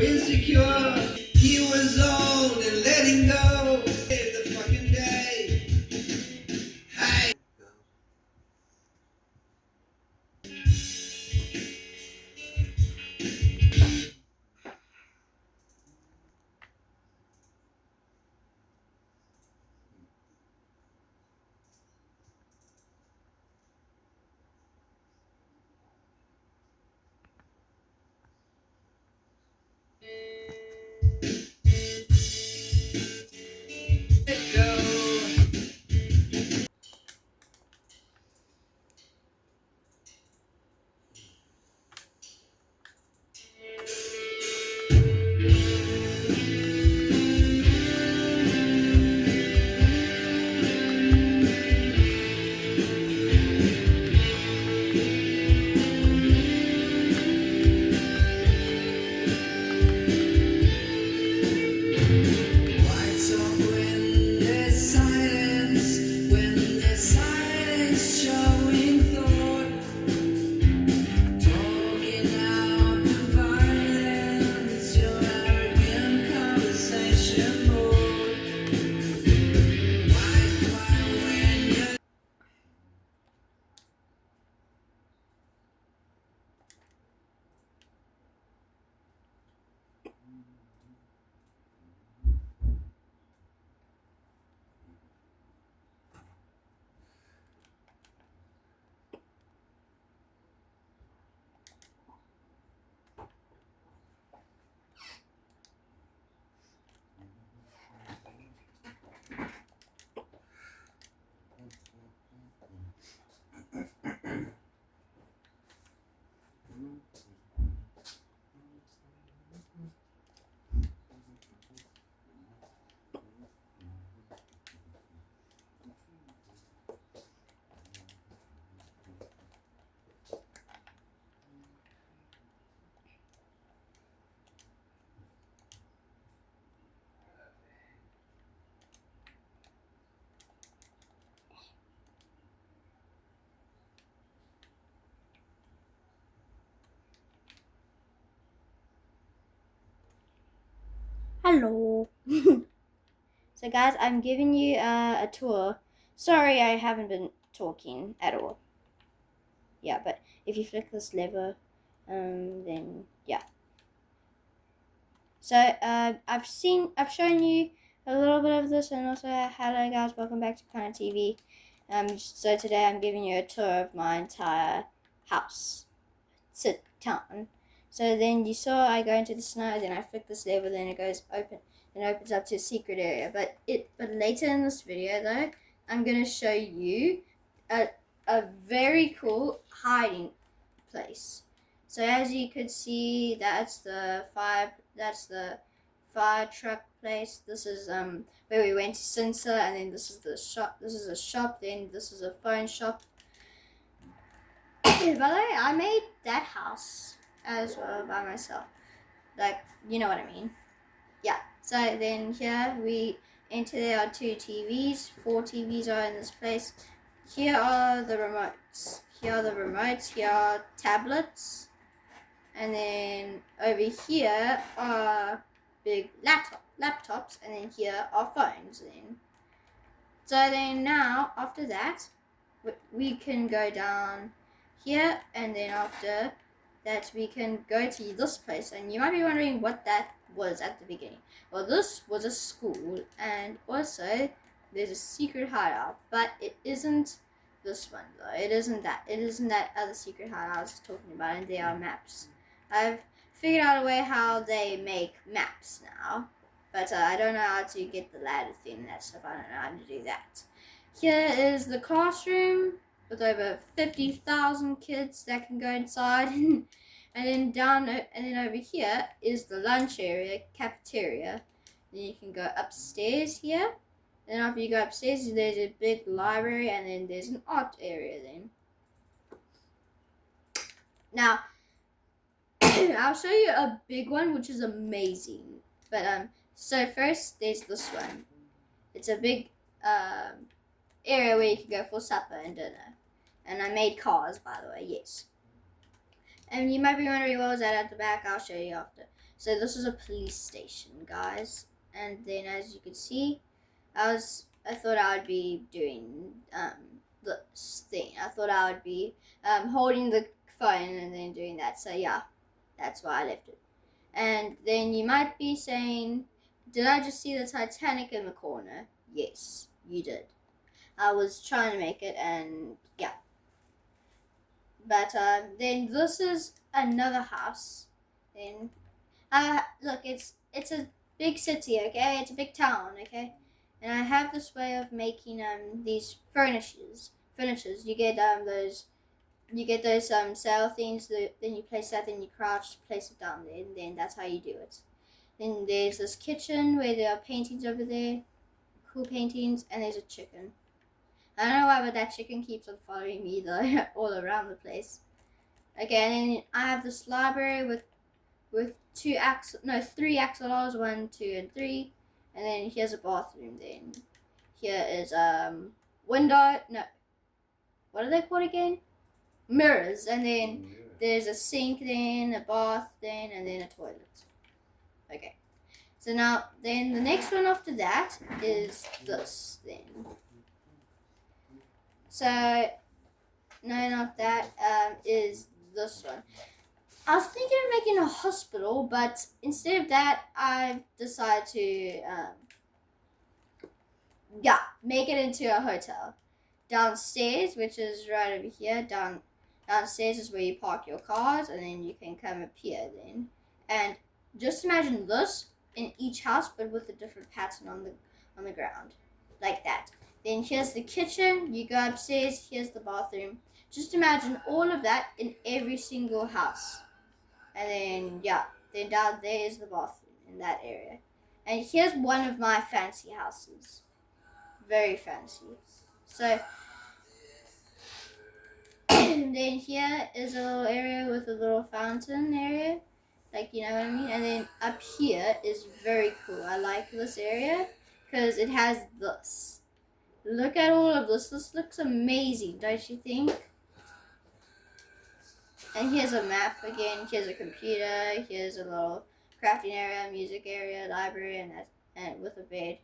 insecure. He was old and letting go. The fucking day. Hey. Let go. Lights up when there's silence, showing thought, talking out the violence, your arrogant conversation mode. Why when you're Hello. So guys, I'm giving you a tour. Sorry I haven't been talking at all. Yeah, but if you flick this lever, then yeah. So I've shown you a little bit of this, and also hello guys, welcome back to Connor TV. So today I'm giving you a tour of my entire house, town. So then you saw I go into the snow, then I flick this lever, then it goes open, and opens up to a secret area. But later in this video though, I'm gonna show you a very cool hiding place. So as you could see, that's the fire truck place. This is where we went to Cinsa, and then this is the shop. This is a shop. Then this is a phone shop. By the way, I made that house as well by myself. Like, you know what I mean. Yeah. So then here we enter. There are 2 TVs. 4 TVs are in this place. Here are the remotes. Here are tablets. And then over here are big laptops. And then here are phones then. So then now, after that, we can go down here, and then after that we can go to this place. And you might be wondering what that was at the beginning. Well, this was a school, and also there's a secret hideout, but it isn't this one though. It isn't that other secret hideout I was talking about, and there are maps. I've figured out a way how they make maps now, but I don't know how to get the ladder thing and that stuff. I don't know how to do that. Here is the classroom with over 50,000 kids that can go inside. And then over here is the lunch area, cafeteria. Then you can go upstairs here. Then after you go upstairs, there's a big library, and then there's an art area then. Now, I'll show you a big one, which is amazing. But so first there's this one. It's a big area where you can go for supper and dinner. And I made cars, by the way, yes. And you might be wondering what was that at the back. I'll show you after. So this is a police station, guys. And then, as you can see, I thought I would be doing this thing. I thought I would be holding the phone and then doing that. So yeah, that's why I left it. And then you might be saying, did I just see the Titanic in the corner? Yes, you did. I was trying to make it, and yeah. But then this is another house. Then look, it's a big city, okay? It's a big town, okay? And I have this way of making these furnitures. You get those sail things. Then you place that. Then you crouch, place it down there, and then that's how you do it. Then there's this kitchen where there are paintings over there, cool paintings, and there's a chicken. I don't know why, but that chicken keeps on following me though, all around the place. Okay, and then I have this library with three axolotls, 1, 2, and 3, and then here's a bathroom. Then here is window. No, what are they called again? Mirrors, and then there's a sink, then a bath, then and then a toilet. Okay, so now then the next one after that is this then. So no, not that. Is this one. I was thinking of making a hospital, but instead of that, I decided to make it into a hotel. Downstairs, which is right over here, downstairs is where you park your cars, and then you can come up here then. And just imagine this in each house, but with a different pattern on the ground, like that. Then here's the kitchen. You go upstairs. Here's the bathroom. Just imagine all of that in every single house. And then then down there is the bathroom in that area. And here's one of my fancy houses. Very fancy. So then here is a little area with a little fountain area. Like, you know what I mean? And then up here is very cool. I like this area because it has this. Look at all of this. This looks amazing, don't you think? And here's a map again. Here's a computer. Here's a little crafting area, music area, library, and with a bed.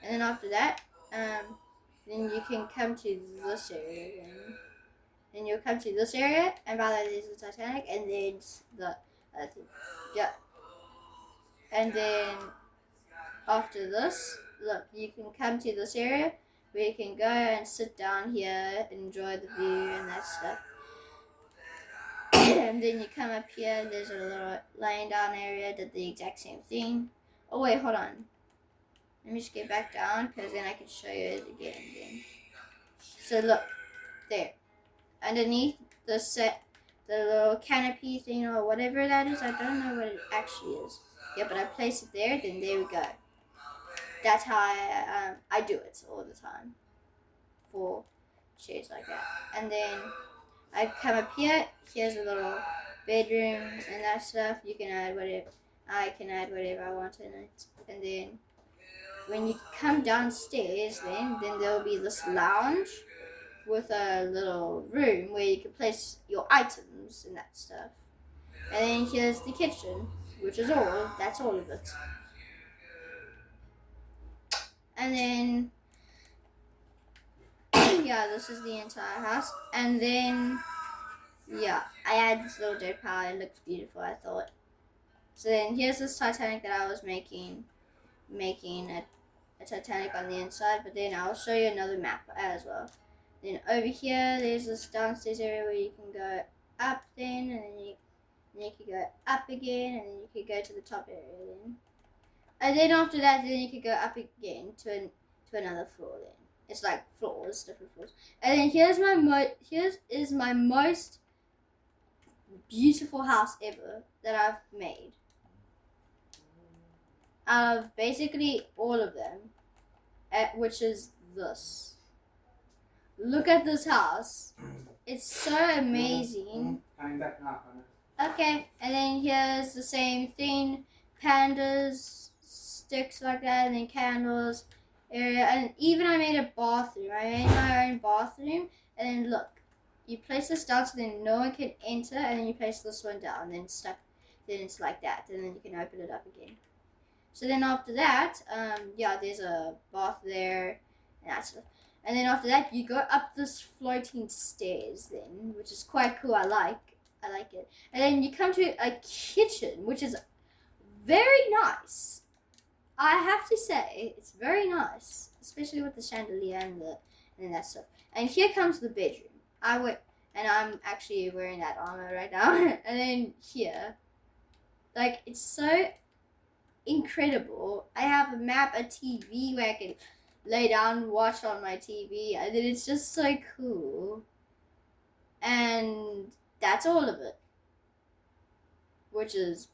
And then after that, then you can come to this area. Then you'll come to this area, and by that is the Titanic, and then the And then after this, look, you can come to this area where you can go and sit down here, enjoy the view and that stuff. And then you come up here, there's a little laying down area, did the exact same thing. Oh wait, hold on. Let me just get back down, because then I can show you it again. So look, there. Underneath the little canopy thing or whatever that is, I don't know what it actually is. Yeah, but I place it there, then there we go. That's how I do it all the time for shades like that. And then I come up here. Here's a little bedroom and that stuff. You can add whatever. I can add whatever I want in it. And then when you come downstairs, then there will be this lounge with a little room where you can place your items and that stuff. And then here's the kitchen, which is that's all of it. And then, this is the entire house. And then, I add this little dirt pile. It looks beautiful, I thought. So then here's this Titanic that I was making a Titanic on the inside. But then I'll show you another map as well. Then over here, there's this downstairs area where you can go up then, and then you can go up again, and then you can go to the top area then. And then after that, then you could go up again to another floor then. It's like floors, different floors. And then here is my most beautiful house ever that I've made. Out of basically all of them, which is this. Look at this house. It's so amazing. Okay, and then here's the same thing. Pandas, sticks like that, and then candles area. And even I made a bathroom. I made my own bathroom. And then look, you place this down so then no one can enter, and then you place this one down, and then then it's like that, and then you can open it up again. So then after that, yeah, there's a bath there, and then after that you go up this floating stairs then, which is quite cool. I like it. And then you come to a kitchen, which is very nice. I have to say, it's very nice, especially with the chandelier and that stuff. And here comes the bedroom. And I'm actually wearing that armor right now. And then here, like, it's so incredible. I have a map, a TV where I can lay down and watch on my TV, and then it's just so cool. And that's all of it, which is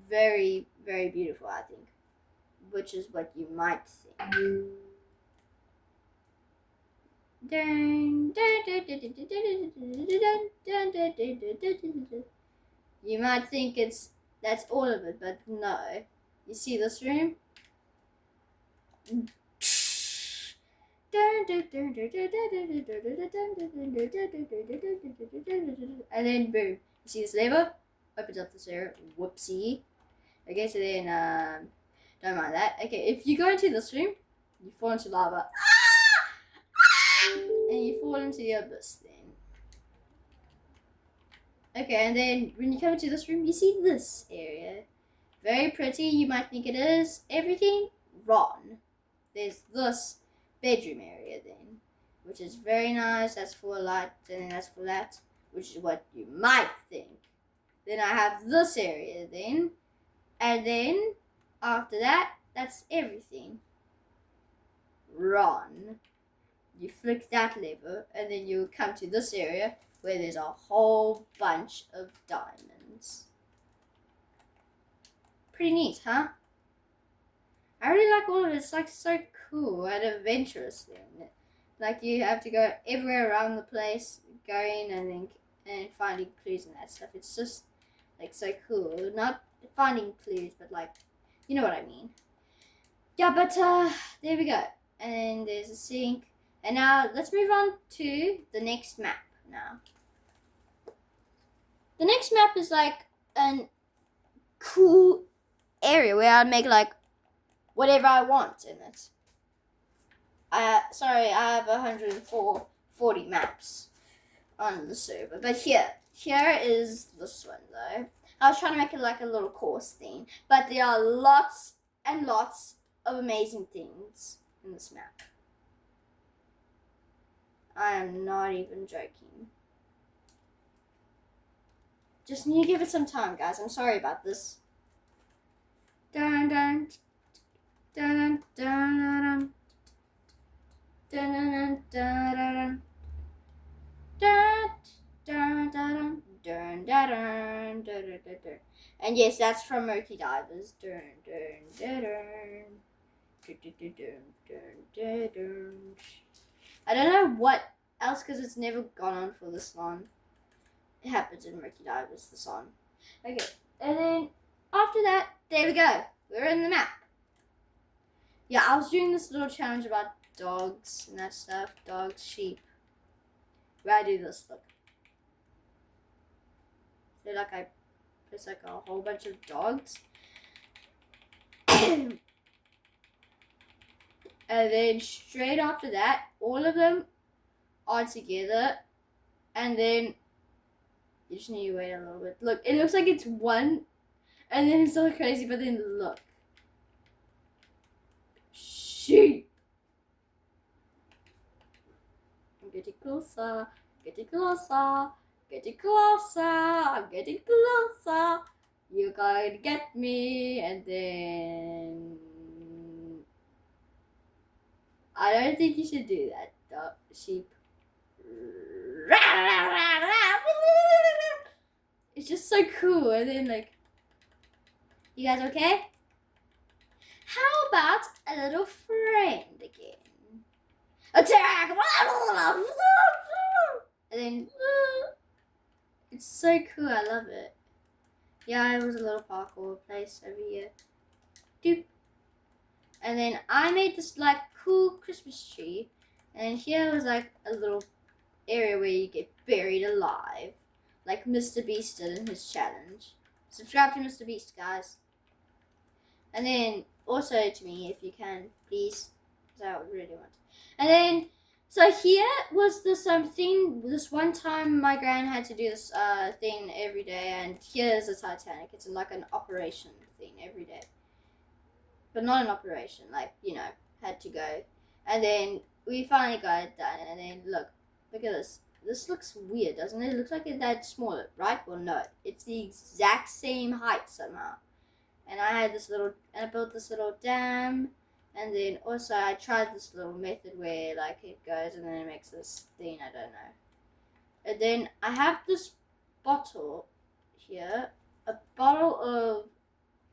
very, very beautiful, I think, which is what you might think. You might think that's all of it, but no. You see this room? And then boom. You see this lever? Opens up this area. Whoopsie. Okay, so then don't mind that. Okay, if you go into this room, you fall into lava. And you fall into the abyss then. Okay, and then when you come into this room, you see this area. Very pretty, you might think it is. Everything wrong. There's this bedroom area then, which is very nice. That's for a light, and then that's for that, which is what you might think. Then I have this area then, and then after that, that's everything. Wrong. You flick that lever, and then you come to this area where there's a whole bunch of diamonds. Pretty neat, huh? I really like all of it. It's like so cool and adventurous then. Like you have to go everywhere around the place, going and finding clues and that stuff. It's just like so cool. Not finding clues, but like, you know what I mean. Yeah, but there we go. And there's a sink. And now let's move on to the next map now. The next map is like a cool area where I make like whatever I want in it. Sorry, I have 140 maps on the server. But here is this one though. I was trying to make it like a little course thing. But there are lots and lots of amazing things in this map. I am not even joking. Just need to give it some time, guys. I'm sorry about this. Dun dun dun dun dun dun dun dun dun dun. And yes, that's from Murky Divers. Dun dun dun dun. I don't know what else because it's never gone on for this long. It happens in Murky Divers, the song. Okay, and then after that, there we go. We're in the map. Yeah, I was doing this little challenge about dogs and that stuff. Dogs, sheep. Where I do this, look. So like I place like a whole bunch of dogs. And then straight after that, all of them are together. And then you just need to wait a little bit. Look, it looks like it's one. And then it's so crazy, but then look. Sheep. I'm getting closer. Getting closer. Getting closer. I'm getting closer. You're going to get me. And then I don't think you should do that, sheep. It's just so cool. And then like, you guys okay? How about a little friend again? Attack! And then it's so cool. I love it. Yeah, it was a little parkour place over here. Doop. And then I made this like cool Christmas tree, and here was like a little area where you get buried alive, like Mr. Beast did in his challenge. Subscribe to Mr. Beast, guys. And then also to me, if you can, please, because I would really want. And then, so here was this thing. This one time, my gran had to do this thing every day, and here's a Titanic. It's like an operation thing every day, but not an operation. Like, you know, had to go, and then we finally got it done. And then look at this. This looks weird, doesn't it? It looks like it's that smaller, right? Well, no, it's the exact same height somehow. And I had this little, and I built this little dam, and then also I tried this little method where like it goes and then it makes this thing, I don't know. And then I have this bottle here, a bottle of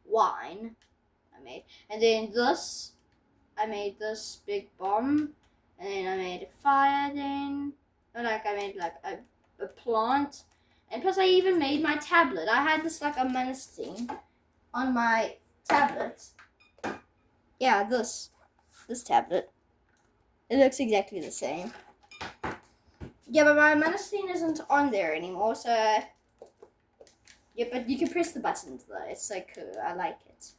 wine I made, and then this, I made this big bomb, and then I made a fire then, or like I made like a plant, and plus I even made my tablet. I had this like Among Us thing on my tablet. Yeah, this tablet. It looks exactly the same. Yeah, but my Among Us thing isn't on there anymore, so yeah, but you can press the buttons though. It's so cool. I like it.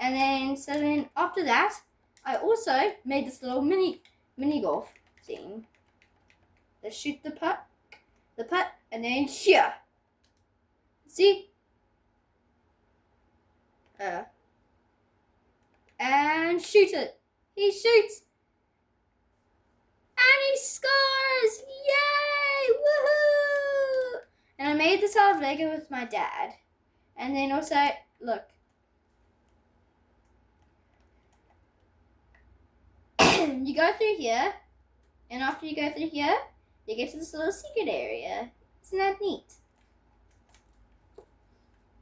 And then so then after that, I also made this little mini golf thing. Let's shoot the putt, and then here. See? And shoot it. He shoots. And he scores! Yay! Woohoo! And I made this out of Lego with my dad. And then also, look. You go through here. And after you go through here, you get to this little secret area. Isn't that neat?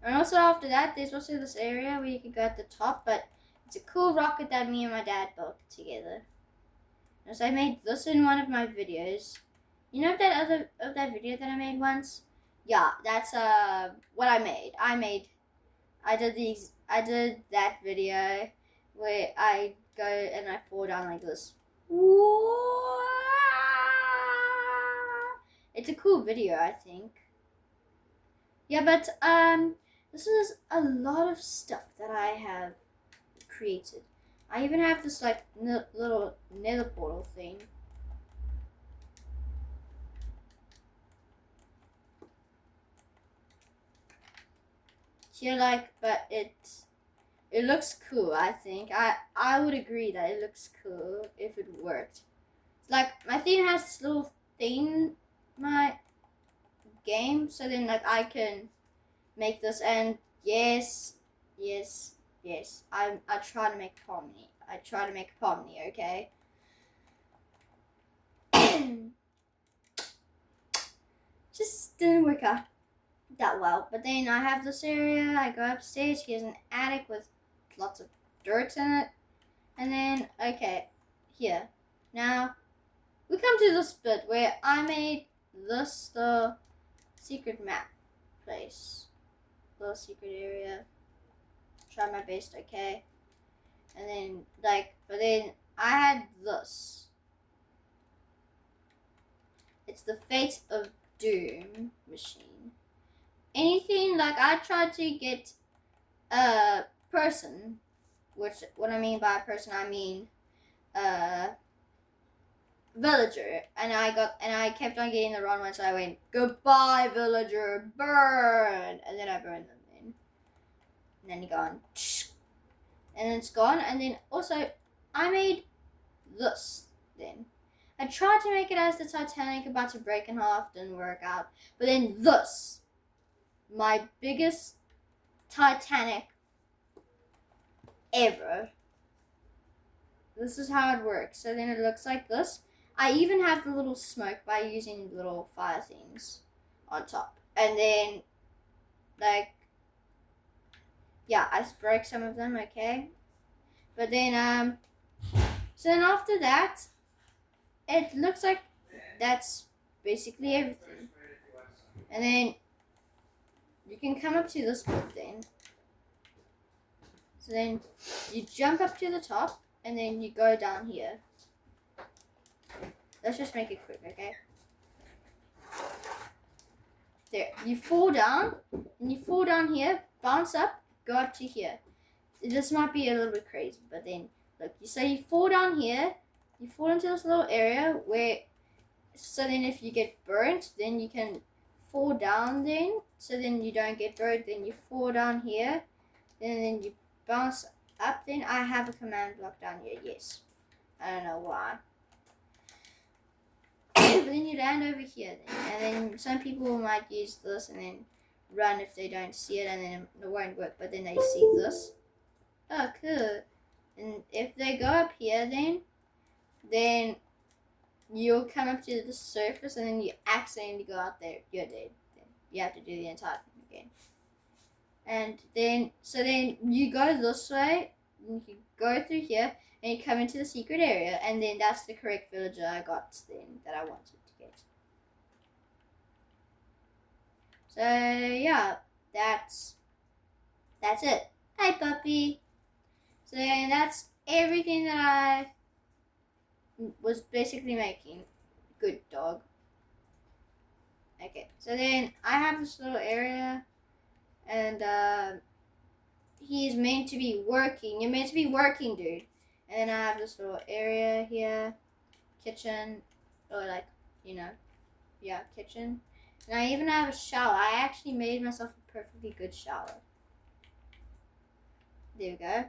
And also after that, there's also this area where you can go at the top, but it's a cool rocket that me and my dad built together. And so I made this in one of my videos. You know that video that I made once? Yeah, that's what I made. I did that video where I go and I fall down like this. It's a cool video, I think. Yeah, but this is a lot of stuff that I have created. I even have this like little nether portal thing. Here, like, but it looks cool. I think I would agree that it looks cool if it worked. Like my thing has this little thing, my game, so then like I can make this, and yes, I try to make Pomni. Okay. Just didn't work out that well. But then I have this area, I go upstairs, here's an attic with lots of dirt in it. And then, okay, here. Now, we come to this bit where I made this, the secret map place. Little secret area. Try my best, okay? And then, like, but then I had this. It's the Fate of Doom machine. Anything, like, I tried to get a person, which, what I mean by a person, I mean, villager, and I kept on getting the wrong one, so I went, goodbye, villager, burn, and then I burned them in, and then you go on, and then it's gone, and then also, I made this, then. I tried to make it as the Titanic about to break in half, didn't work out, but then this, my biggest Titanic ever. This is how it works. So then it looks like this. I even have the little smoke by using little fire things on top. And then, like, yeah, I broke some of them, okay? But then, so then after that, it looks like that's basically everything. And then, you can come up to this bit then. So then, you jump up to the top, and then you go down here. Let's just make it quick, okay? there. You fall down, and you fall down here, bounce up, go up to here. This might be a little bit crazy, but then look, you fall down here, you fall into this little area where, so then if you get burnt, then you can fall down then, so then you don't get burnt, then you fall down here, and then you bounce up. Then I have a command block down here, yes. I don't know why. But then you land over here then, and then some people might use this and then run if they don't see it, and then it won't work, but then they see this. Oh, cool. And if they go up here then you'll come up to the surface, and then you accidentally go out there, you're dead. Then you have to do the entire thing again. And then, so then you go this way, and you go through here, and you come into the secret area, and then that's the correct villager I got then that I wanted to get. So yeah, that's it. Hi puppy. So then that's everything that I was basically making. Good dog. Okay, so then I have this little area, and he's meant to be working. You're meant to be working, dude. And then I have this little area here, kitchen, or like, kitchen. And I even have a shower. I actually made myself a perfectly good shower. There we go.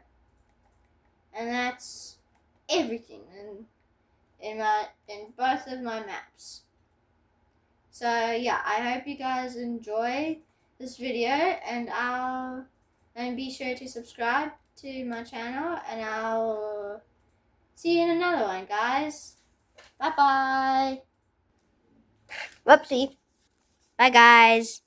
And that's everything in both of my maps. So yeah, I hope you guys enjoy this video, and be sure to subscribe to my channel, and I'll see you in another one, guys. Bye bye. Whoopsie. Bye, guys.